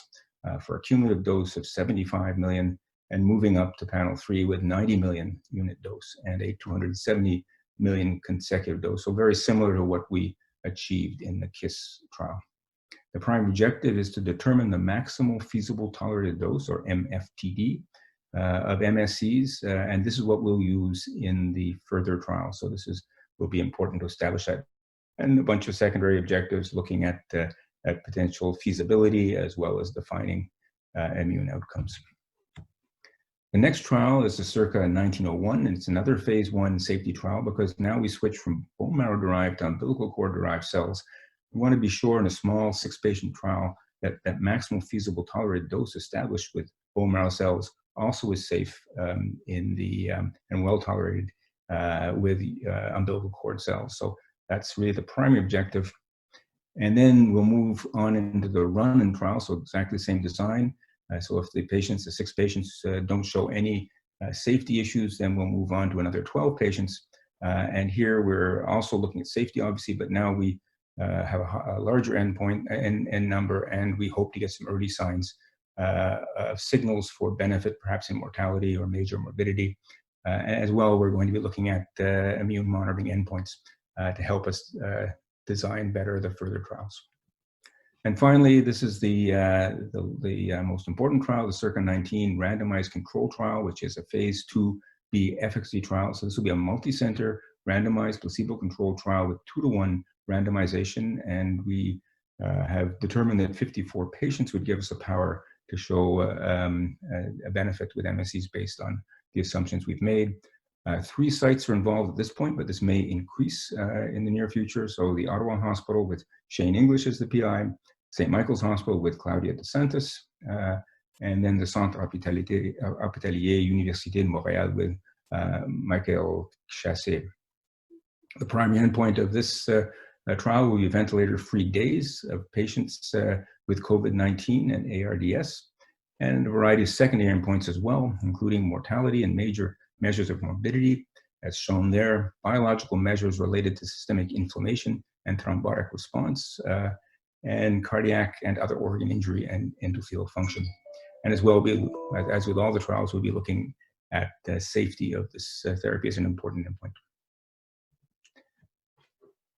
[SPEAKER 4] for a cumulative dose of 75 million, and moving up to panel 3 with 90 million unit dose and a 270 million consecutive dose. So very similar to what we achieved in the KISS trial. The primary objective is to determine the maximal feasible tolerated dose, or MFTD, of MSCs, and this is what we'll use in the further trial. So this will be important to establish that, and a bunch of secondary objectives looking at potential feasibility as well as defining immune outcomes. The next trial is the CIRCA-19 and it's another phase 1 safety trial, because now we switch from bone marrow derived to umbilical cord derived cells. We want to be sure in a small 6-patient trial that maximal feasible tolerated dose established with bone marrow cells also is safe and well tolerated with umbilical cord cells. So that's really the primary objective. And then we'll move on into the run-in trial, so exactly the same design. So if the 6 patients don't show any safety issues, then we'll move on to another 12 patients. And here we're also looking at safety, obviously, but now we have a larger endpoint and number, and we hope to get some early signs of signals for benefit, perhaps in mortality or major morbidity. As well, we're going to be looking at immune monitoring endpoints to help us design better the further trials. And finally, this is the most important trial, the CIRCA-19 randomized control trial, which is a phase 2b efficacy trial. So this will be a multi-center randomized placebo-controlled trial with 2-to-1 randomization, and we have determined that 54 patients would give us the power to show a benefit with MSCs based on the assumptions we've made. 3 sites are involved at this point, but this may increase in the near future. So the Ottawa Hospital with Shane English as the PI, St. Michael's Hospital with Claudia DeSantis, and then the Centre Hospitalier Université de Montréal with Michael Chassé. The primary endpoint of this trial will be ventilator-free days of patients with COVID-19 and ARDS, and a variety of secondary endpoints as well, including mortality and major measures of morbidity, as shown there, biological measures related to systemic inflammation and thrombotic response, and cardiac and other organ injury and endothelial function. And as well, as with all the trials, we'll be looking at the safety of this therapy as an important endpoint.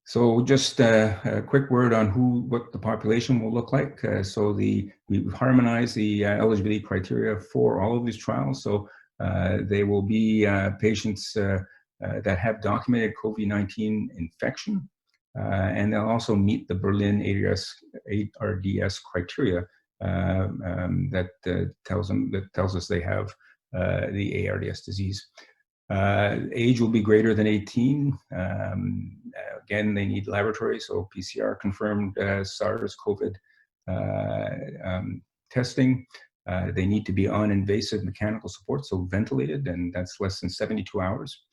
[SPEAKER 4] So just a quick word on what the population will look like. So we've harmonized the eligibility criteria for all of these trials. So they will be patients that have documented COVID-19 infection, and they'll also meet the Berlin ARDS criteria that tells us they have the ARDS disease. Age will be greater than 18. Again, they need laboratory, so PCR confirmed SARS-CoV testing. They need to be on invasive mechanical support, so ventilated, and that's less than 72 hours.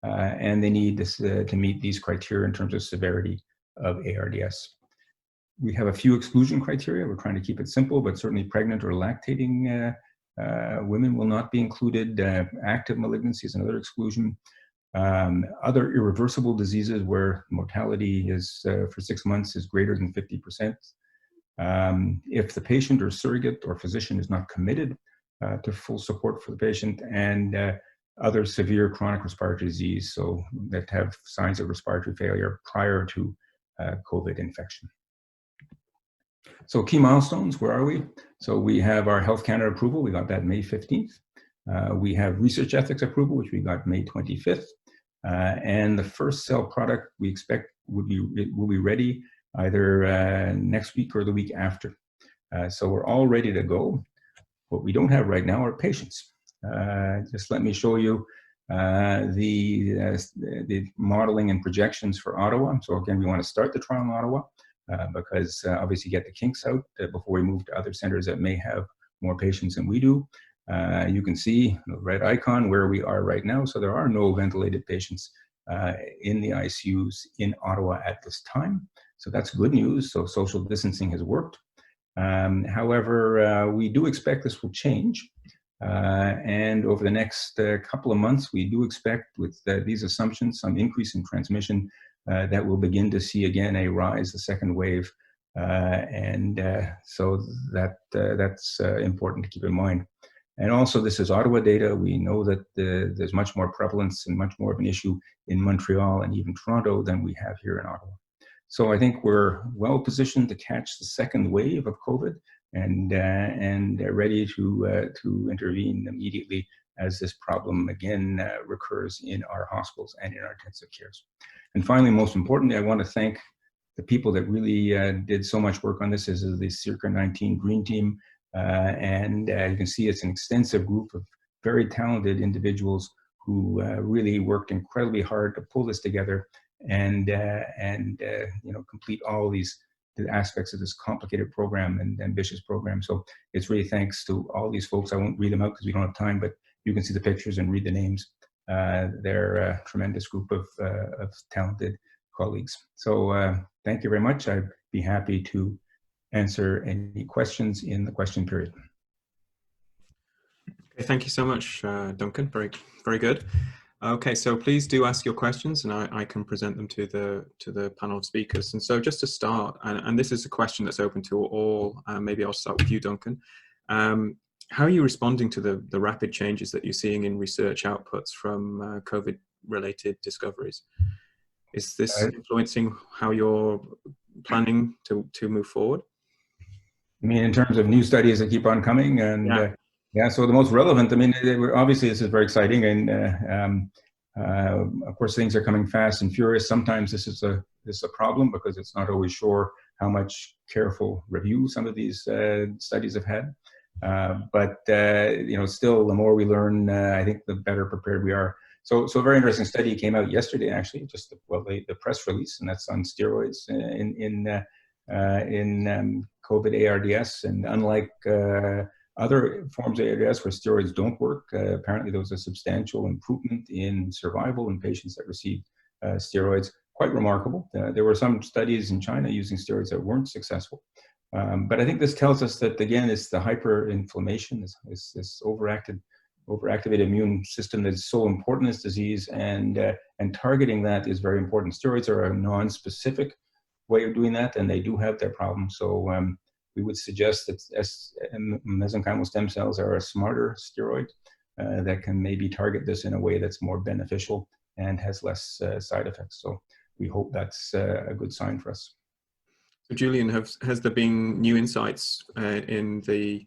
[SPEAKER 4] And they need to meet these criteria in terms of severity of ARDS. We have a few exclusion criteria. We're trying to keep it simple, but certainly pregnant or lactating women will not be included. Active malignancies, another exclusion. Other irreversible diseases where mortality is for 6 months is greater than 50%. If the patient or surrogate or physician is not committed to full support for the patient, and other severe chronic respiratory disease, so that have signs of respiratory failure prior to COVID infection. So key milestones, where are we? So we have our Health Canada approval, we got that May 15th. We have research ethics approval, which we got May 25th. And the first cell product we expect will be ready either next week or the week after. So we're all ready to go. What we don't have right now are patients. Just let me show you the modeling and projections for Ottawa. So again, we want to start the trial in Ottawa because obviously get the kinks out before we move to other centers that may have more patients than we do. You can see the red icon where we are right now. So there are no ventilated patients in the ICUs in Ottawa at this time. So that's good news. So social distancing has worked. However, we do expect this will change. And over the next couple of months, we do expect with these assumptions, some increase in transmission that we'll begin to see again a rise, a second wave. So that's important to keep in mind. And also, this is Ottawa data. We know that there's much more prevalence and much more of an issue in Montreal and even Toronto than we have here in Ottawa. So I think we're well positioned to catch the second wave of COVID and ready to intervene immediately as this problem again recurs in our hospitals and in our intensive cares. And finally, most importantly, I want to thank the people that really did so much work on this. This is the CIRCA-19 Green Team. You can see it's an extensive group of very talented individuals who really worked incredibly hard to pull this together and complete all these aspects of this complicated program and ambitious program. So it's really thanks to all these folks. I won't read them out because we don't have time, but you can see the pictures and read the names. They're a tremendous group of talented colleagues. So thank you very much. I'd be happy to answer any questions in the question period.
[SPEAKER 1] Okay, thank you so much, Duncan. Very, very good. Okay, so please do ask your questions, and I can present them to the panel of speakers. And so, just to start, and this is a question that's open to all. Maybe I'll start with you, Duncan. How are you responding to the rapid changes that you're seeing in research outputs from COVID-related discoveries? Is this influencing how you're planning to move forward?
[SPEAKER 4] I mean, in terms of new studies that keep on coming, and yeah, so the most relevant, I mean, obviously this is very exciting, and of course things are coming fast and furious. Sometimes this is a problem because it's not always sure how much careful review some of these studies have had. But still, the more we learn, I think the better prepared we are. So a very interesting study came out yesterday, actually, just the press release, and that's on steroids in COVID ARDS, and unlike other forms of ARDS where steroids don't work, apparently there was a substantial improvement in survival in patients that received steroids. Quite remarkable. There were some studies in China using steroids that weren't successful. But I think this tells us that, again, it's the hyperinflammation, this overactivated immune system that's so important in this disease, and targeting that is very important. Steroids are a non-specific way of doing that, and they do have their problems. So we would suggest that mesenchymal stem cells are a smarter steroid that can maybe target this in a way that's more beneficial and has less side effects. So we hope that's a good sign for us.
[SPEAKER 1] So Julien, has there been new insights in the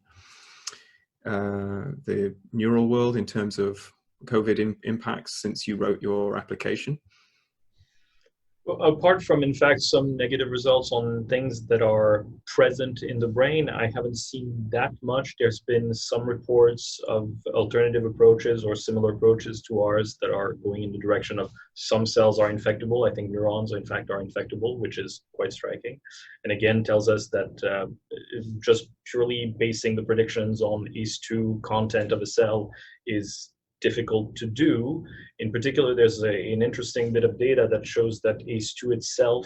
[SPEAKER 1] neural world in terms of COVID impacts since you wrote your application?
[SPEAKER 2] Well, apart from, in fact, some negative results on things that are present in the brain, I haven't seen that much. There's been some reports of alternative approaches or similar approaches to ours that are going in the direction of some cells are infectable. I think neurons, in fact, are infectable, which is quite striking. And again, tells us that just purely basing the predictions on ACE2 content of a cell is difficult to do. In particular, there's an interesting bit of data that shows that ACE2 itself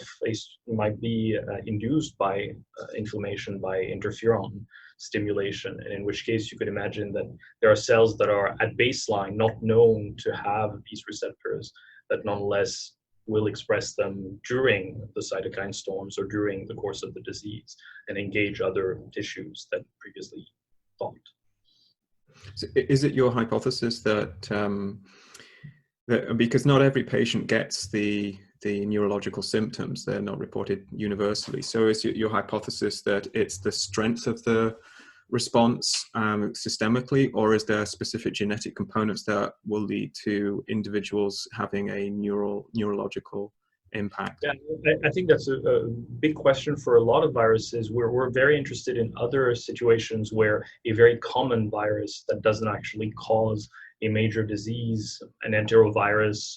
[SPEAKER 2] might be induced by inflammation by interferon stimulation, and in which case you could imagine that there are cells that are at baseline not known to have these receptors that nonetheless will express them during the cytokine storms or during the course of the disease and engage other tissues that previously thought.
[SPEAKER 1] So is it your hypothesis that, that because not every patient gets the neurological symptoms, they're not reported universally. So is your hypothesis that it's the strength of the response systemically, or is there specific genetic components that will lead to individuals having a neurological impact?
[SPEAKER 2] Yeah, I think that's a big question for a lot of viruses. We're very interested in other situations where a very common virus that doesn't actually cause a major disease, an enterovirus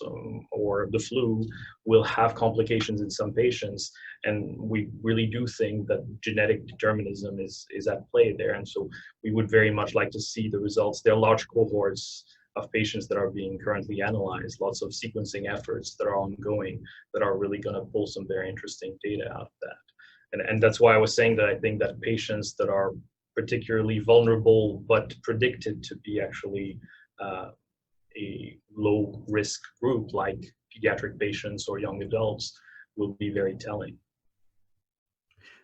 [SPEAKER 2] or the flu, will have complications in some patients. And we really do think that genetic determinism is at play there. And so we would very much like to see the results. There are large cohorts of patients that are being currently analyzed, lots of sequencing efforts that are ongoing that are really going to pull some very interesting data out of that. And that's why I was saying that I think that patients that are particularly vulnerable but predicted to be actually a low risk group like pediatric patients or young adults will be very telling.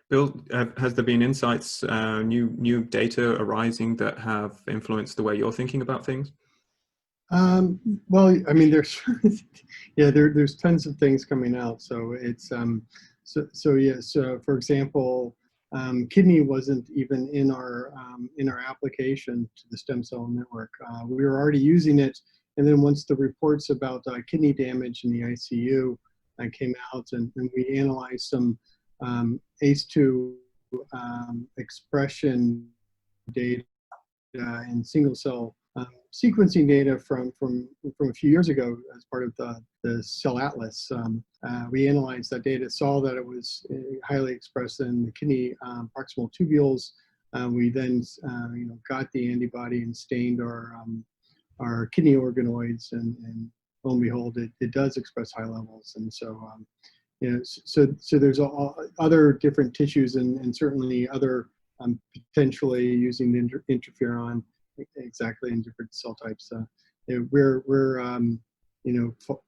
[SPEAKER 1] Bill, has there been insights, new data arising that have influenced the way you're thinking about things?
[SPEAKER 3] Well, I mean, there's yeah, there's tons of things coming out. So it's yes. For example, kidney wasn't even in our application to the stem cell network. We were already using it, and then once the reports about kidney damage in the ICU came out, and we analyzed some ACE2 expression data and single cell sequencing data from a few years ago as part of the Cell Atlas. We analyzed that data, saw that it was highly expressed in the kidney proximal tubules. We then got the antibody and stained our kidney organoids, and lo and behold, it does express high levels. And so so there's other different tissues and certainly other potentially using the interferon exactly in different cell types. We're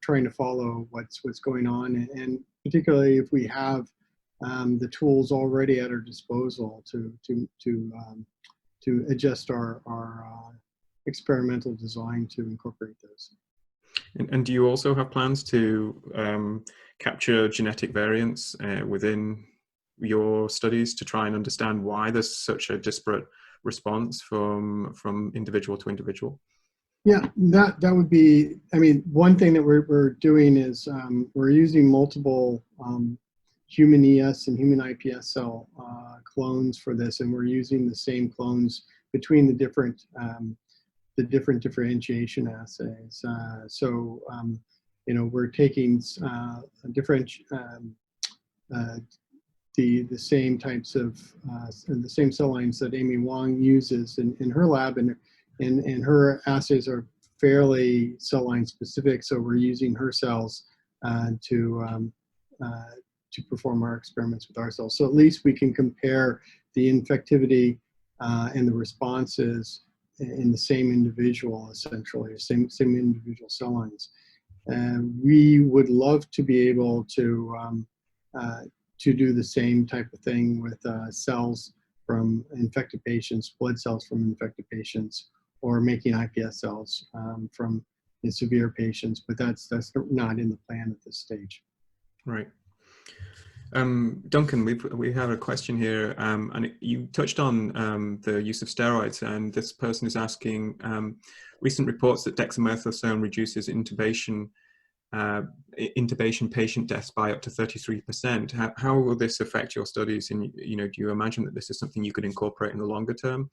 [SPEAKER 3] trying to follow what's going on, and particularly if we have the tools already at our disposal to adjust our experimental design to incorporate those.
[SPEAKER 1] And do you also have plans to capture genetic variants within your studies to try and understand why there's such a disparate response from individual to individual?
[SPEAKER 3] Yeah, that would be, I mean, one thing that we're doing is we're using multiple human ES and human iPS cell clones for this, and we're using the same clones between the different differentiation assays. We're taking the same types of the same cell lines that Amy Wong uses in her lab, and her assays are fairly cell line specific. So we're using her cells to perform our experiments with our cells. So at least we can compare the infectivity and the responses in the same individual, essentially, same individual cell lines. And we would love to be able to do the same type of thing with cells from infected patients, blood cells from infected patients, or making iPS cells from severe patients. But that's not in the plan at this stage.
[SPEAKER 1] Right. Duncan, we have a question here, and you touched on the use of steroids, and this person is asking, recent reports that dexamethasone reduces intubation patient deaths by up to 33%. How will this affect your studies? And do you imagine that this is something you could incorporate in the longer term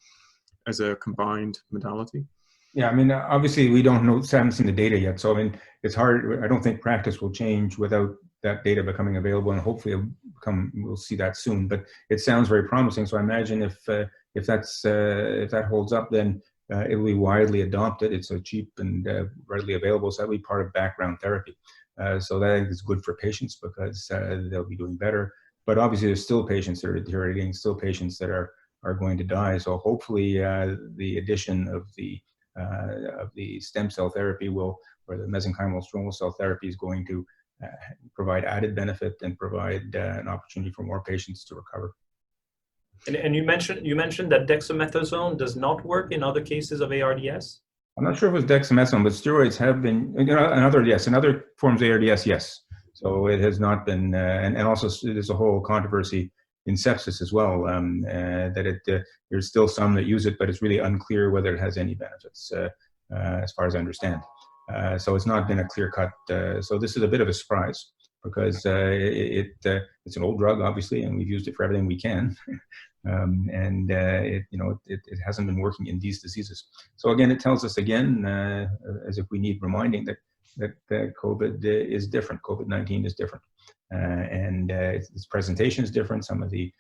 [SPEAKER 1] as a combined modality?
[SPEAKER 4] Yeah, I mean, obviously we haven't seen the data yet, so I mean, it's hard. I don't think practice will change without that data becoming available, and hopefully we'll see that soon. But it sounds very promising. So I imagine if that holds up, then it will be widely adopted. It's so cheap and readily available, so that'll be part of background therapy. So that I think is good for patients because they'll be doing better. But obviously, there's still patients that are deteriorating, still patients that are going to die. So hopefully, the addition of the stem cell therapy or the mesenchymal stromal cell therapy is going to provide added benefit and provide an opportunity for more patients to recover.
[SPEAKER 2] And you mentioned that dexamethasone does not work in other cases of ARDS?
[SPEAKER 4] I'm not sure if it was dexamethasone, but steroids have been, in other forms of ARDS, yes. So it has not been, and also there's a whole controversy in sepsis as well, that there's still some that use it, but it's really unclear whether it has any benefits, as far as I understand. So it's not been a clear cut. So this is a bit of a surprise because it's an old drug, obviously, and we've used it for everything we can. It hasn't been working in these diseases. So again, it tells us again, as if we need reminding that COVID is different. COVID-19 is different, and its presentation is different. Some of the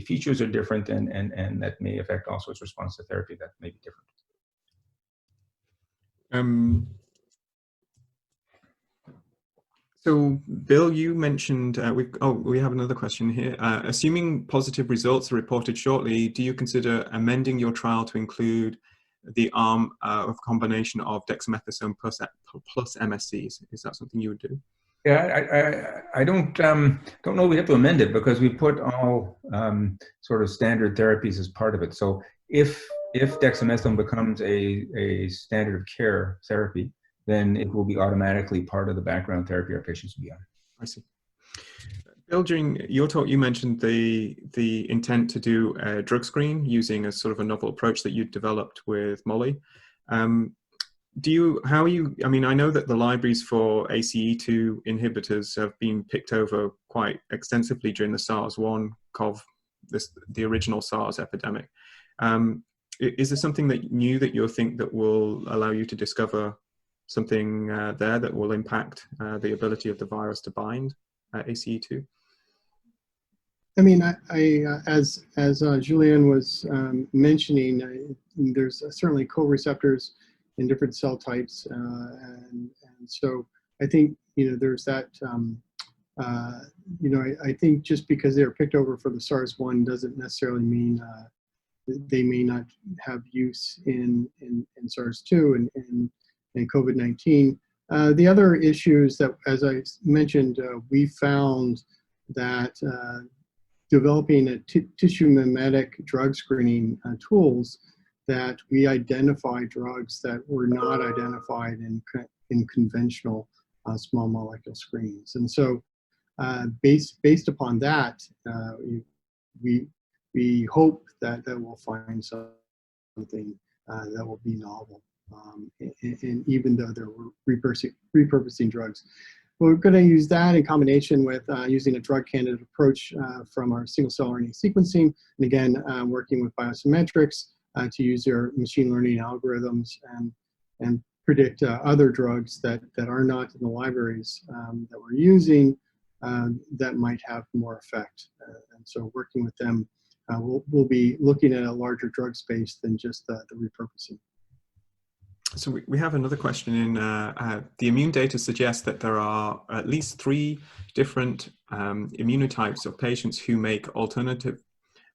[SPEAKER 4] features are different, and that may affect also its response to therapy. That may be different.
[SPEAKER 1] So, Bill, you mentioned, we have another question here. Assuming positive results are reported shortly, do you consider amending your trial to include the arm of combination of dexamethasone plus MSCs? Is that something you would do?
[SPEAKER 4] Yeah, I don't know we have to amend it because we put all sort of standard therapies as part of it. So if dexamethasone becomes a standard of care therapy, then it will be automatically part of the background therapy our patients will be on.
[SPEAKER 1] I see. Bill, during your talk, you mentioned the intent to do a drug screen using a sort of a novel approach that you developed with Molly. I know that the libraries for ACE2 inhibitors have been picked over quite extensively during the SARS-1 CoV, the original SARS epidemic. Is there something new that you think that will allow you to discover something there that will impact the ability of the virus to bind ACE2?
[SPEAKER 3] I mean, as Julien was mentioning, there's certainly co-receptors in different cell types, and so I think there's that. I think just because they were picked over for the SARS-1 doesn't necessarily mean they may not have use in SARS-2 and COVID-19. The other issues that, as I mentioned, we found that developing a tissue mimetic drug screening tools, that we identify drugs that were not identified in conventional small molecule screens. And so based upon that, we hope that we'll find something that will be novel. And even though there were repurposing drugs, we're going to use that in combination with using a drug candidate approach from our single-cell RNA sequencing, and again, working with biometrics to use their machine learning algorithms and predict other drugs that are not in the libraries that we're using that might have more effect. And so working with them, we'll be looking at a larger drug space than just the repurposing.
[SPEAKER 1] So we have another question in, the immune data suggests that there are at least 3 different immunotypes of patients who make alternative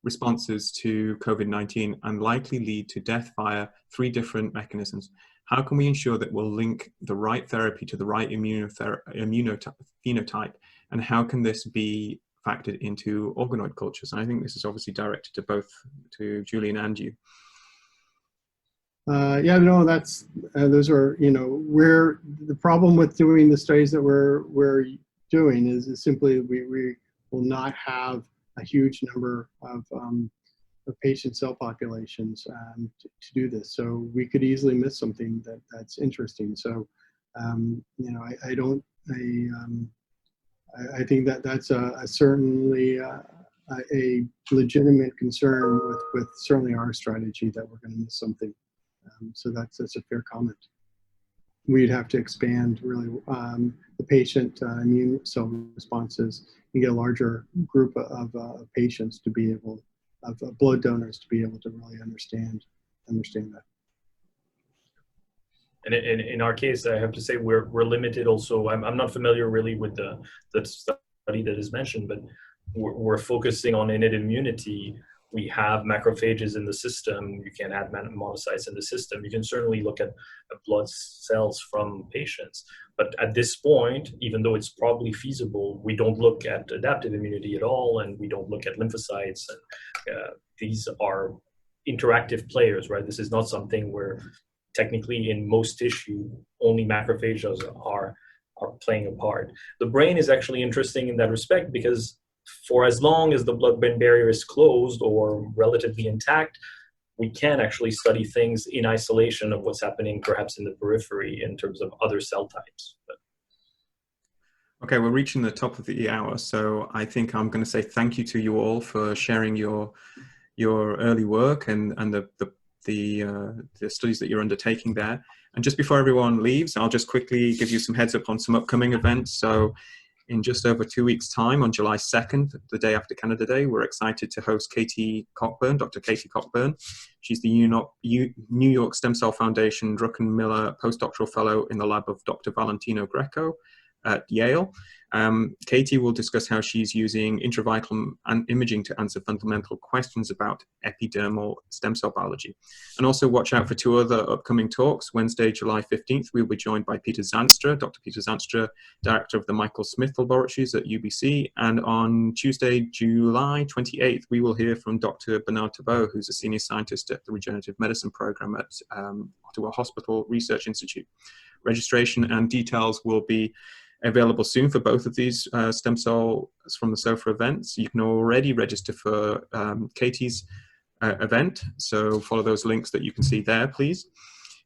[SPEAKER 1] responses to COVID-19 and likely lead to death via 3 different mechanisms. How can we ensure that we'll link the right therapy to the right immunophenotype, and how can this be factored into organoid cultures? And I think this is obviously directed to Julien and you.
[SPEAKER 3] Yeah, no, those are, where the problem with doing the studies that we're doing is simply we will not have a huge number of patient cell populations to do this. So we could easily miss something that's interesting. So, I think that's certainly a legitimate concern with certainly our strategy, that we're going to miss something. So that's a fair comment. We'd have to expand really the patient immune cell responses and get a larger group of patients to be able, of blood donors to be able to really understand that.
[SPEAKER 2] And in our case, I have to say we're limited also. I'm not familiar really with the study that is mentioned, but we're focusing on innate immunity, we have macrophages in the system, you can add monocytes in the system, you can certainly look at blood cells from patients. But at this point, even though it's probably feasible, we don't look at adaptive immunity at all, and we don't look at lymphocytes. And these are interactive players, right? This is not something where technically in most tissue, only macrophages are playing a part. The brain is actually interesting in that respect because for as long as the blood-brain barrier is closed or relatively intact, we can actually study things in isolation of what's happening perhaps in the periphery in terms of other cell types.
[SPEAKER 1] Okay, we're reaching the top of the hour, so I think I'm going to say thank you to you all for sharing your early work and the studies that you're undertaking there. And just before everyone leaves, I'll just quickly give you some heads up on some upcoming events. So in just over 2 weeks' time, on July 2nd, the day after Canada Day, we're excited to host Katie Cockburn, Dr. Katie Cockburn. She's the New York Stem Cell Foundation Druckenmiller postdoctoral fellow in the lab of Dr. Valentino Greco at Yale. Katie will discuss how she's using intravital imaging to answer fundamental questions about epidermal stem cell biology. And also watch out for 2 other upcoming talks. Wednesday, July 15th, we'll be joined by Peter Zanstra, Dr. Peter Zanstra, Director of the Michael Smith Laboratories at UBC. And on Tuesday, July 28th, we will hear from Dr. Bernard Thabot, who's a Senior Scientist at the Regenerative Medicine Program at Ottawa Hospital Research Institute. Registration and details will be available soon for both of these stem cells from the SOFA events. You can already register for Katie's event, so follow those links that you can see there, please.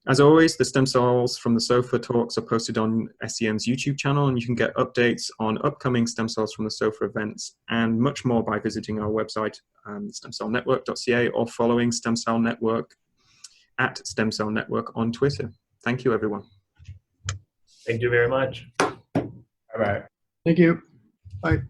[SPEAKER 1] As always, the stem cells from the SOFA talks are posted on SCN's YouTube channel, and you can get updates on upcoming stem cells from the SOFA events and much more by visiting our website, stemcellnetwork.ca, or following Stem Cell Network at Stem Cell Network on Twitter. Thank you, everyone.
[SPEAKER 2] Thank you very much.
[SPEAKER 4] Bye-bye.
[SPEAKER 3] Thank you. Bye.